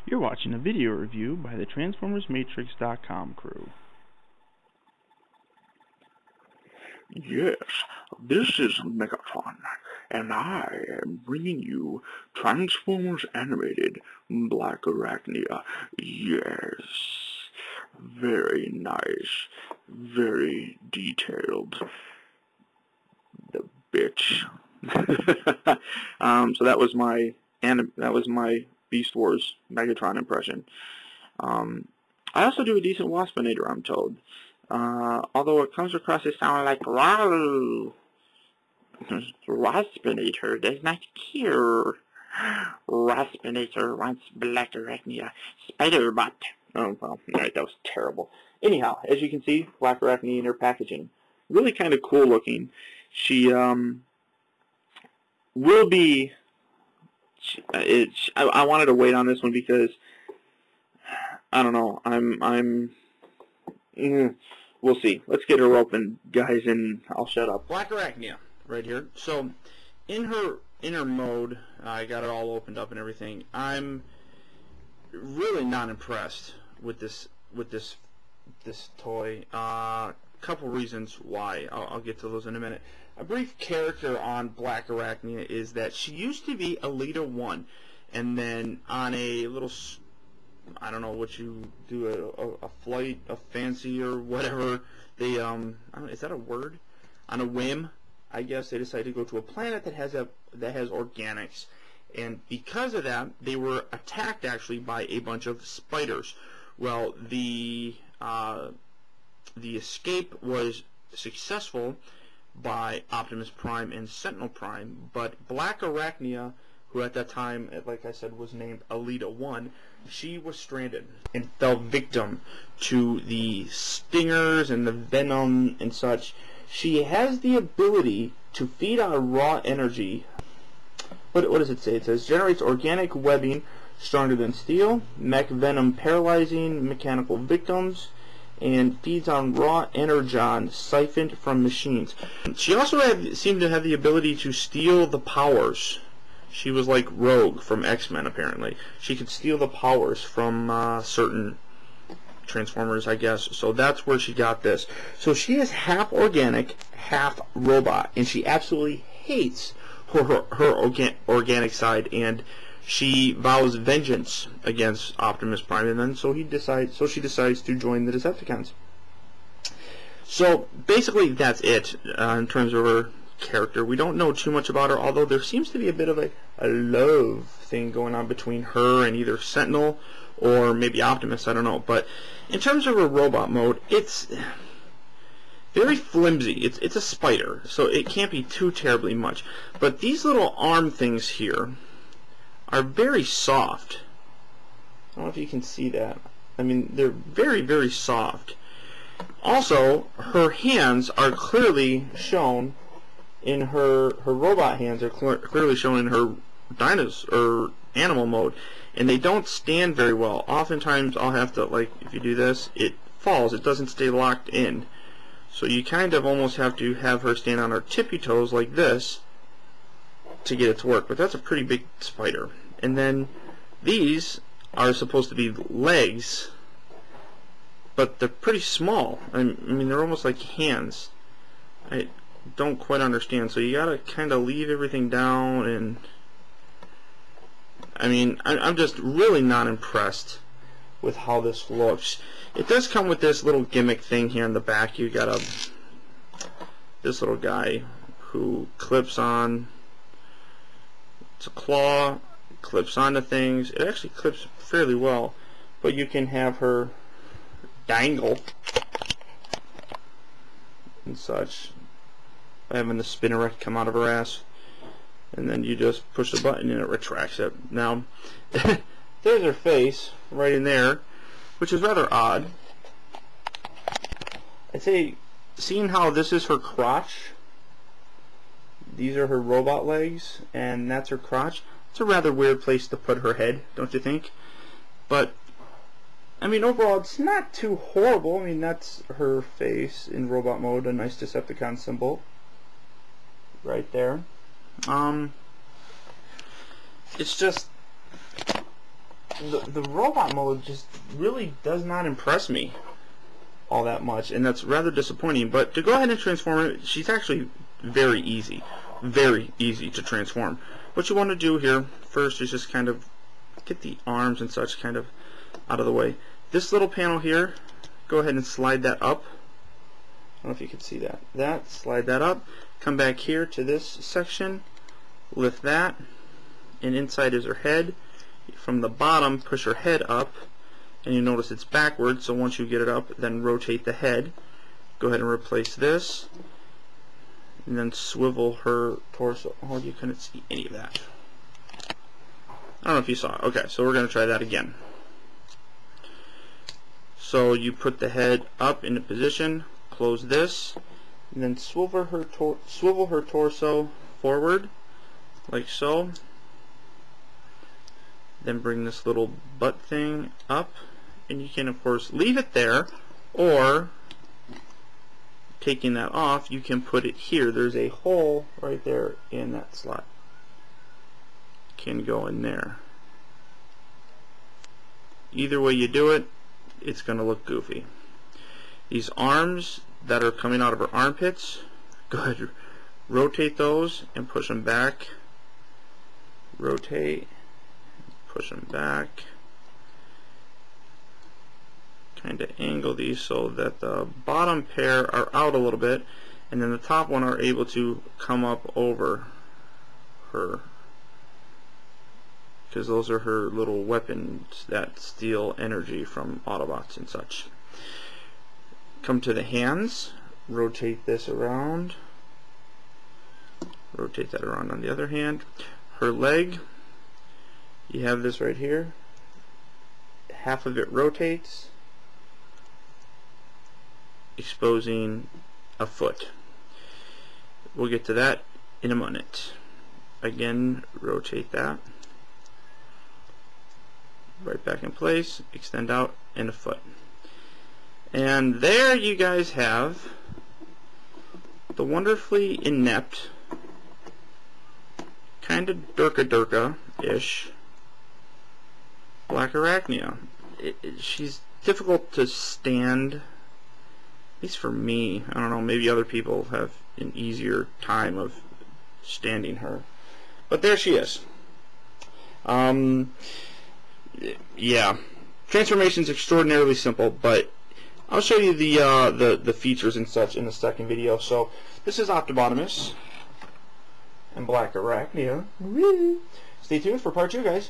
You're watching a video review by the TransformersMatrix.com crew. Yes, this is Megatron, and I am bringing you Transformers Animated Blackarachnia. Yes, very nice, very detailed. The bitch. So that was my Beast Wars Megatron impression. I also do a decent Waspinator, I'm told. Although it comes across as sounding like wow, Waspinator does not care. Waspinator wants Blackarachnia Spider-Bot. Oh, well, alright, that was terrible. Anyhow, as you can see, Blackarachnia in her packaging. Really kind of cool looking. She, will be... I wanted to wait on this one because, I don't know, we'll see. Let's get her open, guys, and I'll shut up. Blackarachnia, right here. So, in her inner mode, I got it all opened up and everything. I'm really not impressed with this toy. Couple reasons why. I'll get to those in a minute. A brief character on Blackarachnia is that she used to be Elita 1, and then on a little, I don't know what you do, a flight, a fancy or whatever, they, I don't know, is that a word? On a whim, I guess, they decided to go to a planet that has organics, and because of that, they were attacked actually by a bunch of spiders. Well, the escape was successful by Optimus Prime and Sentinel Prime, but Blackarachnia, who at that time, like I said, was named Elita 1, she was stranded and fell victim to the stingers and the venom and such. She has the ability to feed on raw energy. What does it say? It says, generates organic webbing stronger than steel, mech venom paralyzing mechanical victims, and feeds on raw energon siphoned from machines. She also seemed to have the ability to steal the powers. She was like Rogue from X-Men, apparently. She could steal the powers from certain Transformers, I guess. So that's where she got this. So she is half organic, half robot, and she absolutely hates her organic side, and she vows vengeance against Optimus Prime, and then she decides to join the Decepticons. So basically, that's it in terms of her character. We don't know too much about her, although there seems to be a bit of a love thing going on between her and either Sentinel or maybe Optimus. I don't know. But in terms of her robot mode, it's very flimsy. It's a spider, so it can't be too terribly much. But these little arm things here are very soft. I don't know if you can see that. I mean, they're very, very soft. Also, her hands are clearly shown in her robot hands are clearly shown in her animal mode, and they don't stand very well. Oftentimes, I'll have to, like, if you do this, it falls. It doesn't stay locked in. So you kind of almost have to have her stand on her tippy toes like this to get it to work. But that's a pretty big spider. And then these are supposed to be legs, but they're pretty small. I mean, they're almost like hands. I don't quite understand. So you gotta kind of leave everything down, and I mean, I'm just really not impressed with how this looks. It does come with this little gimmick thing here in the back. You got this little guy who clips on. It's a claw. Clips onto things. It actually clips fairly well, but you can have her dangle and such by having the spinneret come out of her ass, and then you just push the button and it retracts it. Now there's her face right in there, which is rather odd. I'd say, seeing how this is her crotch, these are her robot legs, and that's her crotch. It's a rather weird place to put her head, don't you think? But, I mean, overall, it's not too horrible. I mean, that's her face in robot mode, a nice Decepticon symbol right there. It's just, the robot mode just really does not impress me all that much, and that's rather disappointing. But to go ahead and transform her, she's actually very easy to transform. What you want to do here first is just kind of get the arms and such kind of out of the way. This little panel here, go ahead and slide that up. I don't know if you can see that. Slide that up. Come back here to this section, lift that, and inside is her head. From the bottom, push her head up, and you notice it's backwards, so once you get it up, then rotate the head. Go ahead and replace this, and then swivel her torso. Oh, you couldn't see any of that. I don't know if you saw it. Okay, so we're going to try that again. So you put the head up into position, close this, and then swivel her torso forward, like so. Then bring this little butt thing up, and you can of course leave it there, or taking that off, you can put it here. There's a hole right there in that slot. Can go in there. Either way you do it, it's going to look goofy. These arms that are coming out of her armpits, go ahead, rotate those and push them back. Rotate, push them back. Kind of angle these so that the bottom pair are out a little bit, and then the top one are able to come up over her, because those are her little weapons that steal energy from Autobots and such. Come to the hands, rotate this around, rotate that around on the other hand. Her leg, you have this right here, half of it rotates, exposing a foot. We'll get to that in a minute. Again, rotate that right back in place, extend out, and a foot. And there you guys have the wonderfully inept, kind of Durka-ish Blackarachnia. She's difficult to stand, at least for me. I don't know, maybe other people have an easier time of standing her. But there she is. Yeah, transformation's extraordinarily simple, but I'll show you the features and such in the second video. So this is Optibotimus and Blackarachnia. Stay tuned for part 2, guys.